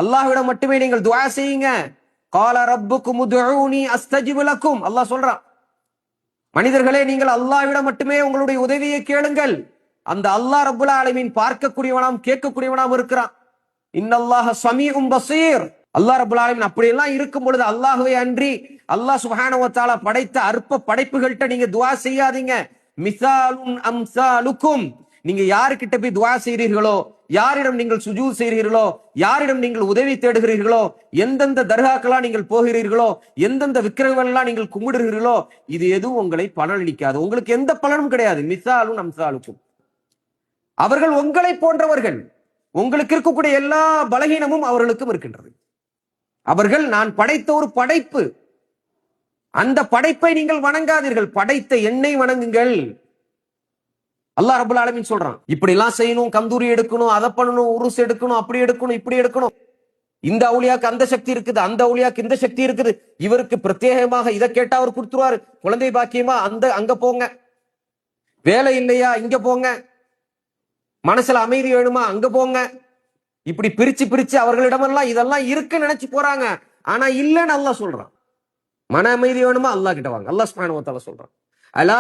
அல்லாஹ்விடம் மட்டுமே நீங்கள் துஆ செய்யுங்க. கால ரப்புக்கும் உதுஊனி அஸ்தஜிப் லக்கும். அல்லாஹ் சொல்றான், மனிதர்களே நீங்கள் அல்லாஹ்விடம் மட்டுமே உங்களுடைய உதவியை கேளுங்கள். அந்த அல்லாஹ் ரப்புல் ஆலமீன் பார்க்கக்கூடியவனாம் கேட்கக்கூடியவனாம் இருக்கிறான். இன்னல்லாஹ ஸமீஉம் பஸீர். அல்லாஹ் ரப்புல் ஆலமீன் அப்படியெல்லாம் இருக்கும் பொழுது அல்லாஹ்வை அன்றி அல்லாஹ் சுப்ஹானஹு வ தஆலா படைத்த அற்ப படைப்புகள்கிட்ட நீங்க துஆ செய்யாதீங்க. மிசாலுன் அம்சாலுக்கும். நீங்க யாருக்கிட்ட போய் துஆ செய்றீர்களோ, யாரிடம் நீங்கள் சுஜூத் செய்கிறீர்களோ, யாரிடம் நீங்கள் உதவி தேடுகிறீர்களோ, எந்தெந்த தர்காக்கெல்லாம் நீங்கள் போகிறீர்களோ, எந்தெந்த விக்கிரகங்கள்லாம் நீங்கள் கும்பிடுகிறீர்களோ, இது எதுவும் உங்களை பலனளிக்காது. உங்களுக்கு எந்த பலனும் கிடையாது. மிசாலுன் அம்சாலுக்கும். அவர்கள் உங்களை போன்றவர்கள். உங்களுக்கு இருக்கக்கூடிய எல்லா பலகீனமும் அவர்களுக்கும் இருக்கின்றது. அவர்கள் நான் படைத்த ஒரு படைப்பு. அந்த படைப்பை நீங்கள் வணங்காதீர்கள், படைத்த என்னை வணங்குங்கள். அல்லாஹ் ரப்பல் ஆலமீன் சொல்றான், இப்படி எல்லாம் செய்யணும், கந்தூரி எடுக்கணும், அதை பண்ணணும், உருஸ் எடுக்கணும், அப்படி எடுக்கணும், இப்படி எடுக்கணும். இந்த அவுலியாக்கு அந்த சக்தி இருக்குது, அந்த அவுலியாக்கு இந்த சக்தி இருக்குது, இவருக்கு பிரத்யேகமாக இதை கேட்டா அவர் கொடுத்துருவாரு, குழந்தை பாக்கியமா அங்க போங்க, வேலை இல்லையா இங்க போங்க, மனசுல அமைதி வேணுமா அங்க போங்க. இப்படி பிரிச்சு பிரிச்சு அவர்களிடமெல்லாம் இதெல்லாம் இருக்குன்னு நினைச்சு போறாங்க. ஆனா இல்லன்னு அல்லாஹ் சொல்றான். மன அமைதி வேணுமா அல்லாஹ் கிட்ட வாங்க. அல்லாஹ் சுப்ஹானஹு வ தஆலா சொல்றான், அலா